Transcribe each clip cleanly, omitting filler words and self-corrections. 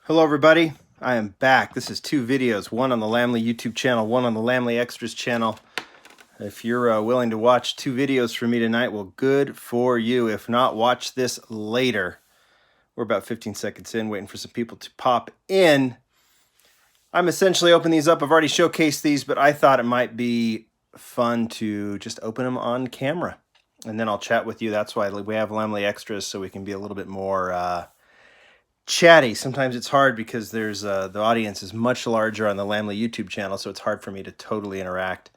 Hello everybody, I am back. This is two videos, one on the Lamley YouTube channel, one on the Lamley Extras channel. If you're willing to watch two videos from me tonight, well, good for you. If not, watch this later. We're about 15 seconds in, waiting for some people to pop in. I'm essentially opening these up. I've already showcased these, but I thought it might be fun to just open them on camera. And then I'll chat with you. That's why we have Lamley Extras, so we can be a little bit more chatty. Sometimes it's hard because there's the audience is much larger on the Lamley YouTube channel, so it's hard for me to totally interact.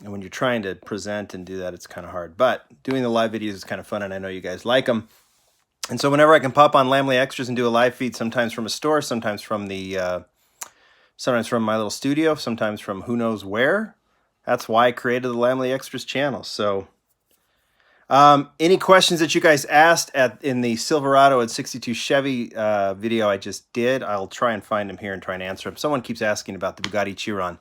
And when you're trying to present and do that, it's kind of hard. But doing the live videos is kind of fun, and I know you guys like them. And so whenever I can pop on Lamley Extras and do a live feed, sometimes from a store, sometimes from the sometimes from my little studio, sometimes from who knows where. That's why I created the Lamley Extras channel. So any questions that you guys asked in the Silverado and 62 Chevy video I just did, I'll try and find them here and try and answer them. Someone keeps asking about the Bugatti Chiron.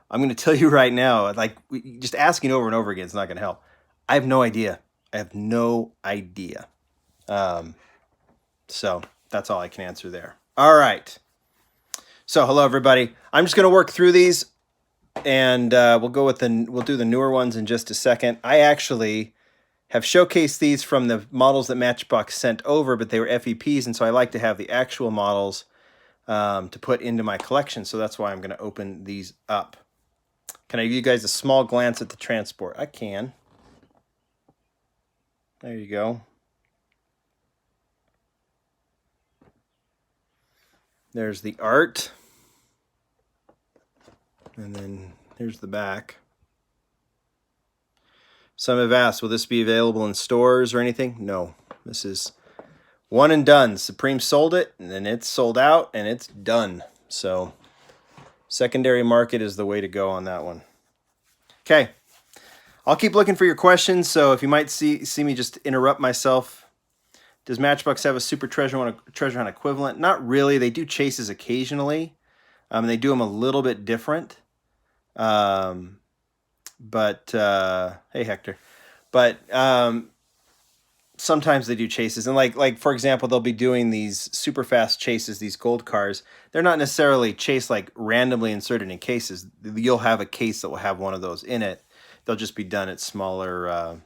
I'm going to tell you right now, like, just asking over and over again is not going to help. I have no idea. I have no idea. So that's all I can answer there. All right. So hello everybody. I'm just going to work through these, and we'll do the newer ones in just a second. I actually have showcased these from the models that Matchbox sent over, but they were FEPs, and so I like to have the actual models to put into my collection, so that's why I'm going to open these up. Can I give you guys a small glance at the transport? I can. There you go. There's the art, and then here's the back. Some have asked, will this be available in stores or anything? No, this is one and done. Supreme sold it, and then it's sold out, and it's done. So secondary market is the way to go on that one. Okay, I'll keep looking for your questions, so if you might see me just interrupt myself. Does Matchbox have a Super Treasure Hunt equivalent? Not really. They do chases occasionally. They do them a little bit different. But hey Hector, but sometimes they do chases, and like for example, they'll be doing these Superfast chases, these gold cars. They're not necessarily chased like randomly inserted in cases. You'll have a case that will have one of those in it. They'll just be done at smaller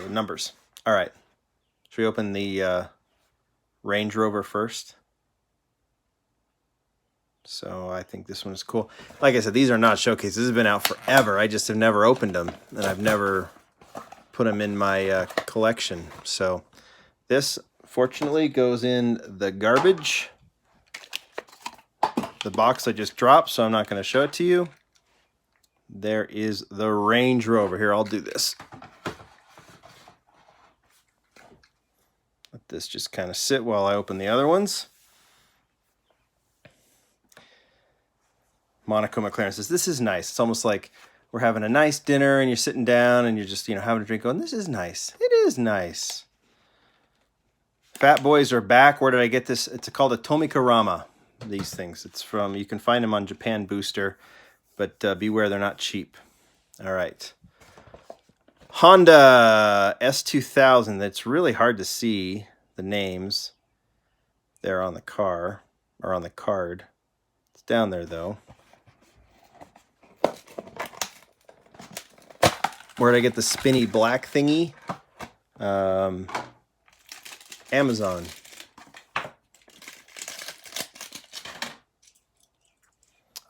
numbers. All right, should we open the Range Rover first? So I think this one is cool. Like I said, these are not showcases. This has been out forever. I just have never opened them, and I've never put them in my collection. So this, fortunately, goes in the garbage. The box I just dropped, so I'm not going to show it to you. There is the Range Rover. Here, I'll do this. Let this just kind of sit while I open the other ones. Monaco McLaren says, this is nice. It's almost like we're having a nice dinner and you're sitting down and you're just, having a drink going, this is nice. It is nice. Fat Boys are back. Where did I get this? It's called a Tomikarama, these things. It's from, you can find them on Japan Booster, but beware, they're not cheap. All right. Honda S2000. That's really hard to see the names there on the car, or on the card. It's down there, though. Where did I get the spinny black thingy? Amazon.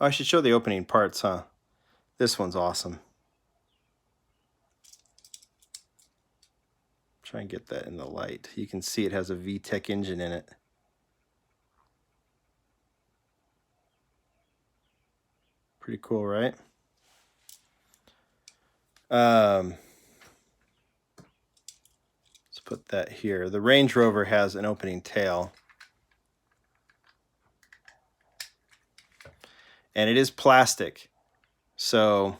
Oh, I should show the opening parts, huh? This one's awesome. Try and get that in the light. You can see it has a VTEC engine in it. Pretty cool, right? Let's put that here. The Range Rover has an opening tail. And it is plastic. So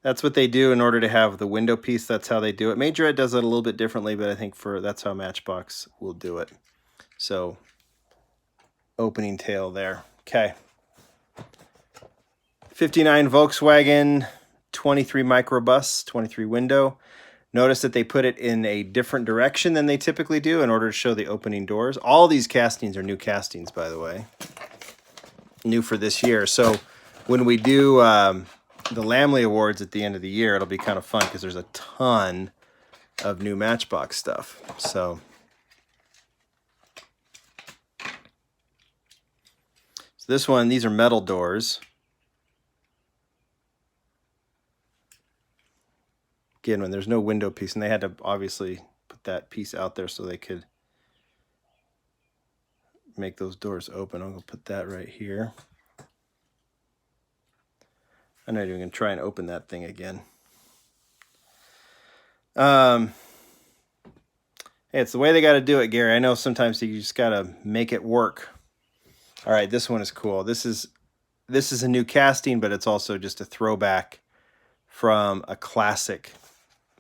that's what they do in order to have the window piece. That's how they do it. Majorette does it a little bit differently, but I think that's how Matchbox will do it. So opening tail there. Okay. 59 Volkswagen 23 microbus, 23 window. Notice that they put it in a different direction than they typically do in order to show the opening doors. All these castings are new castings, by the way. New for this year. So when we do the Lamley Awards at the end of the year, it'll be kind of fun because there's a ton of new Matchbox stuff. So this one, these are metal doors. Again, when there's no window piece, and they had to obviously put that piece out there so they could make those doors open. I'm going to put that right here. I'm not even going to try and open that thing again. Hey, it's the way they got to do it, Gary. I know sometimes you just got to make it work. All right, this one is cool. This is a new casting, but it's also just a throwback from a classic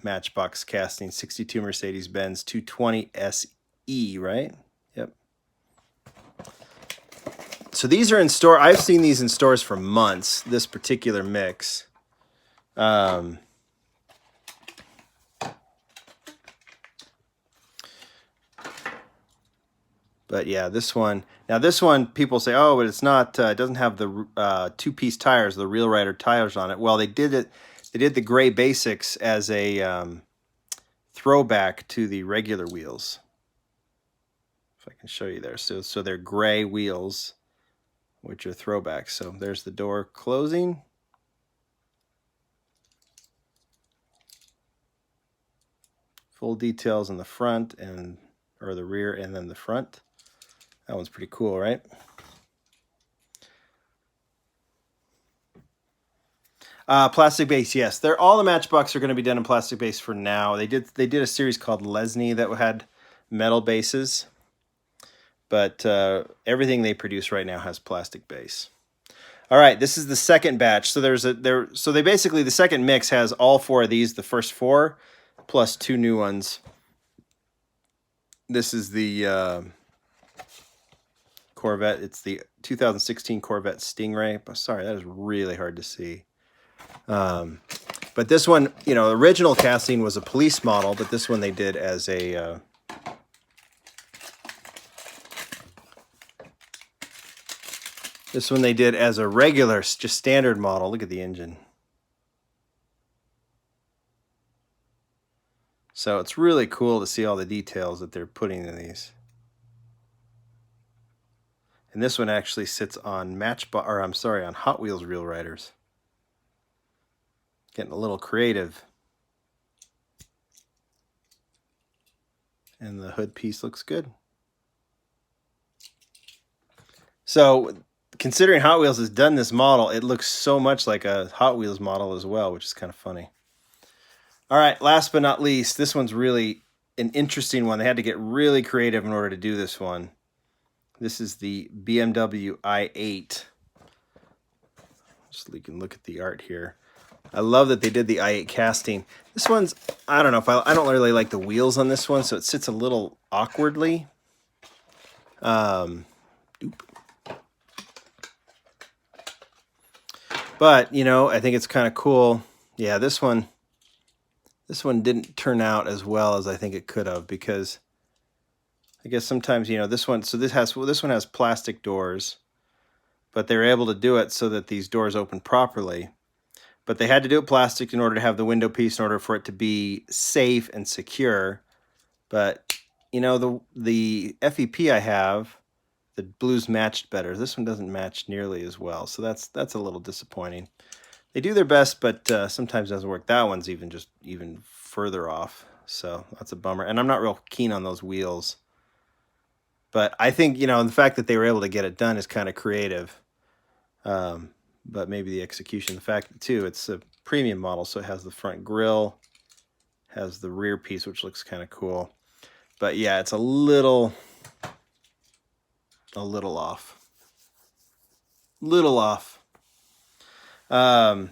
Matchbox casting, 62 Mercedes-Benz 220 SE, right? Yep. So these are in store. I've seen these in stores for months, this particular mix. But yeah, this one. Now this one, people say, oh, but it's not, it doesn't have the two-piece tires, the Real Rider tires on it. Well, they did it. They did the gray basics as a throwback to the regular wheels. If I can show you there. So they're gray wheels, which are throwbacks. So there's the door closing. Full details in the front or the rear and then the front. That one's pretty cool, right? Plastic base, yes. All the Matchbox are going to be done in plastic base for now. They did a series called Lesney that had metal bases, but everything they produce right now has plastic base. All right, this is the second batch. So they basically, the second mix has all four of these, the first four plus two new ones. This is the Corvette. It's the 2016 Corvette Stingray. Sorry, that is really hard to see. But this one, the original casting was a police model, but this one they did as a regular, just standard model. Look at the engine. So it's really cool to see all the details that they're putting in these. And this one actually sits on on Hot Wheels Real Riders. Getting a little creative. And the hood piece looks good. So, considering Hot Wheels has done this model, it looks so much like a Hot Wheels model as well, which is kind of funny. All right, last but not least, this one's really an interesting one. They had to get really creative in order to do this one. This is the BMW i8. Just so you can look at the art here. I love that they did the i8 casting. This one's, I don't know if I don't really like the wheels on this one, so it sits a little awkwardly. But, I think it's kind of cool. Yeah, this one didn't turn out as well as I think it could have, because I guess sometimes, this one has plastic doors, but they were able to do it so that these doors open properly. But they had to do it plastic in order to have the window piece, in order for it to be safe and secure. But, the FEP I have, the blues matched better. This one doesn't match nearly as well, so that's a little disappointing. They do their best, but sometimes it doesn't work. That one's even further off, so that's a bummer. And I'm not real keen on those wheels. But I think, the fact that they were able to get it done is kind of creative. But maybe the execution, the fact that, too, it's a premium model, so it has the front grille, has the rear piece, which looks kind of cool. But yeah, it's a little off. Little off. I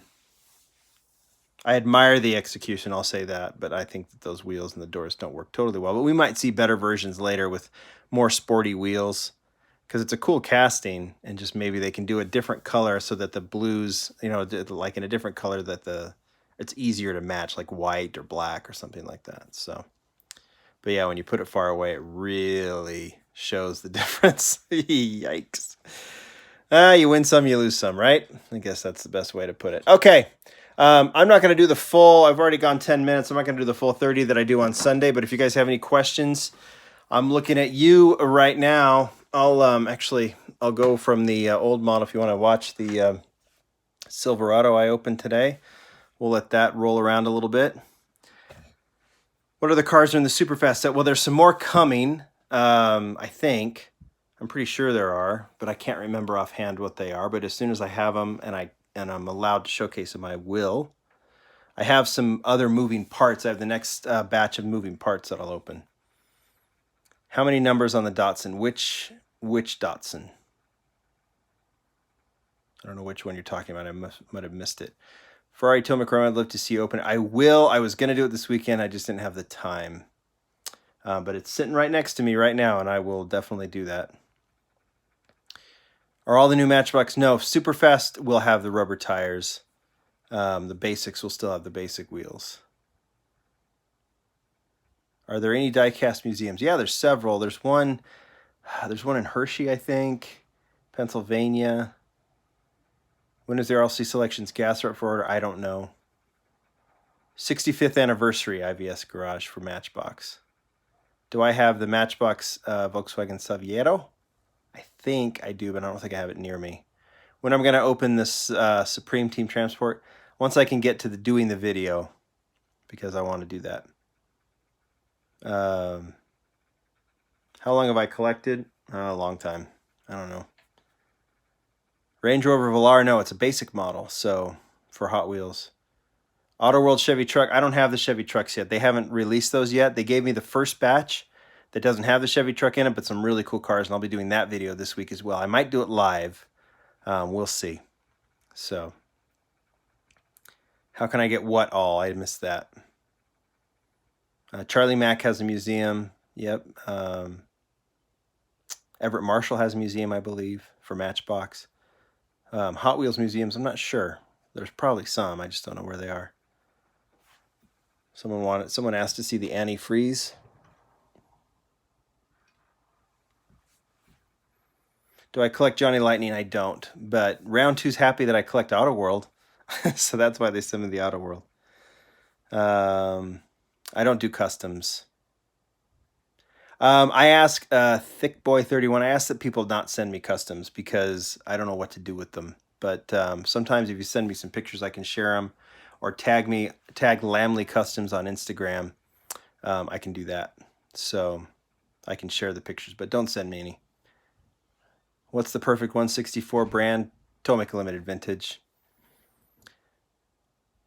admire the execution, I'll say that, but I think that those wheels and the doors don't work totally well. But we might see better versions later with more sporty wheels, because it's a cool casting, and just maybe they can do a different color so that the blues, like in a different color that the it's easier to match, like white or black or something like that. So, but yeah, when you put it far away, it really shows the difference. Yikes. You win some, you lose some, right? I guess that's the best way to put it. Okay. I'm not going to do the full, I've already gone 10 minutes. I'm not going to do the full 30 that I do on Sunday, but if you guys have any questions, I'm looking at you right now. I'll go from the old model if you want to watch the Silverado I opened today. We'll let that roll around a little bit. What other cars are in the Superfast set? Well, there's some more coming, I think. I'm pretty sure there are, but I can't remember offhand what they are. But as soon as I have them and I'm allowed to showcase them, I will. I have some other moving parts. I have the next batch of moving parts that I'll open. How many numbers on the Datsun? Which Datsun? I don't know which one you're talking about. I might have missed it. Ferrari Tilt Chrome, I'd love to see you open. I will. I was going to do it this weekend. I just didn't have the time. But it's sitting right next to me right now, and I will definitely do that. Are all the new Matchbox? No. Superfast will have the rubber tires. The basics will still have the basic wheels. Are there any die-cast museums? Yeah, there's several. There's one in Hershey, I think, Pennsylvania. When is their RLC Selections gas up for order? I don't know. 65th anniversary IVS garage for Matchbox. Do I have the Matchbox Volkswagen Saviero? I think I do, but I don't think I have it near me. When I'm going to open this Supreme Team Transport, once I can get to doing the video, because I want to do that. How long have I collected? A long time. I don't know. Range Rover Velar, no, it's a basic model, so for Hot Wheels. Auto World Chevy truck, I don't have the Chevy trucks yet. They haven't released those yet. They gave me the first batch that doesn't have the Chevy truck in it, but some really cool cars, and I'll be doing that video this week as well. I might do it live. We'll see. So, how can I get what all? I missed that. Charlie Mack has a museum. Yep. Everett Marshall has a museum, I believe, for Matchbox. Hot Wheels museums, I'm not sure. There's probably some. I just don't know where they are. Someone asked to see the antifreeze. Do I collect Johnny Lightning? I don't. But Round 2's happy that I collect Auto World. So that's why they send me the Auto World. I don't do customs. I ask Thickboy31, I ask that people not send me customs because I don't know what to do with them. But sometimes if you send me some pictures, I can share them. Or tag Lamley Customs on Instagram. I can do that. So I can share the pictures, but don't send me any. What's the perfect 164 brand? Tomic Limited Vintage.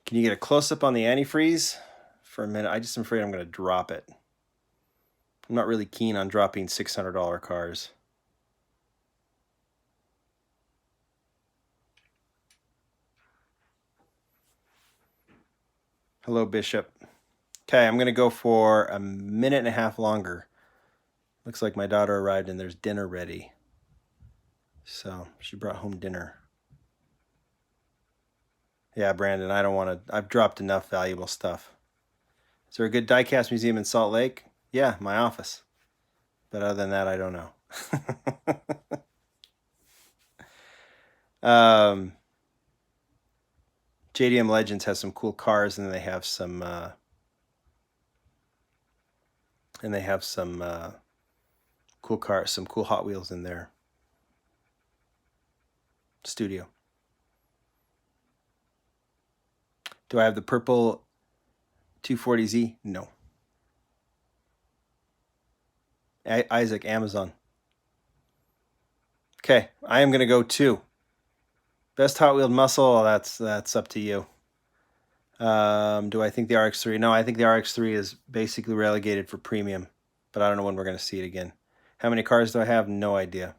Can you get a close-up on the antifreeze for a minute? I just am afraid I'm going to drop it. I'm not really keen on dropping $600 cars. Hello, Bishop. Okay, I'm going to go for a minute and a half longer. Looks like my daughter arrived and there's dinner ready. So she brought home dinner. Yeah, Brandon, I don't want to. I've dropped enough valuable stuff. Is there a good diecast museum in Salt Lake? Yeah, my office. But other than that, I don't know. JDM Legends has some cool cars, and they have some cool cars, some cool Hot Wheels in their studio. Do I have the purple 240Z? No. Isaac, Amazon. Okay, I am going to go 2. Best Hot Wheeled muscle, that's up to you. Do I think the RX-3? No, I think the RX-3 is basically relegated for premium, but I don't know when we're going to see it again. How many cars do I have? No idea.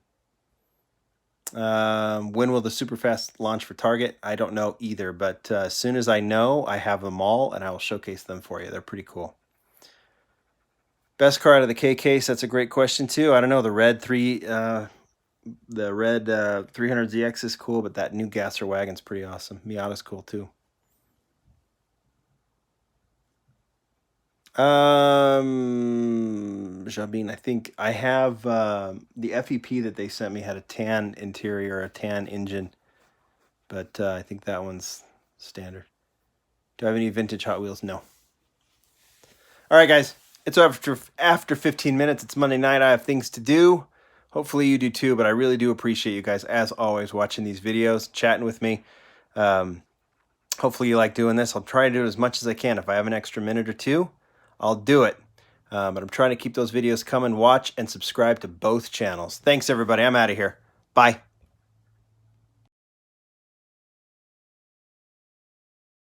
When will the Superfast launch for Target? I don't know either, but as soon as I know, I have them all, and I will showcase them for you. They're pretty cool. Best car out of the K case? That's a great question too. I don't know. The red 300ZX is cool, but that new Gasser wagon's pretty awesome. Miata's cool too. Jabin, I think I have the FEP that they sent me had a tan interior, a tan engine, but I think that one's standard. Do I have any vintage Hot Wheels? No. All right, guys. It's after 15 minutes. It's Monday night. I have things to do. Hopefully you do too, but I really do appreciate you guys, as always, watching these videos, chatting with me. Hopefully you like doing this. I'll try to do it as much as I can. If I have an extra minute or two, I'll do it. But I'm trying to keep those videos coming. Watch and subscribe to both channels. Thanks, everybody. I'm out of here. Bye.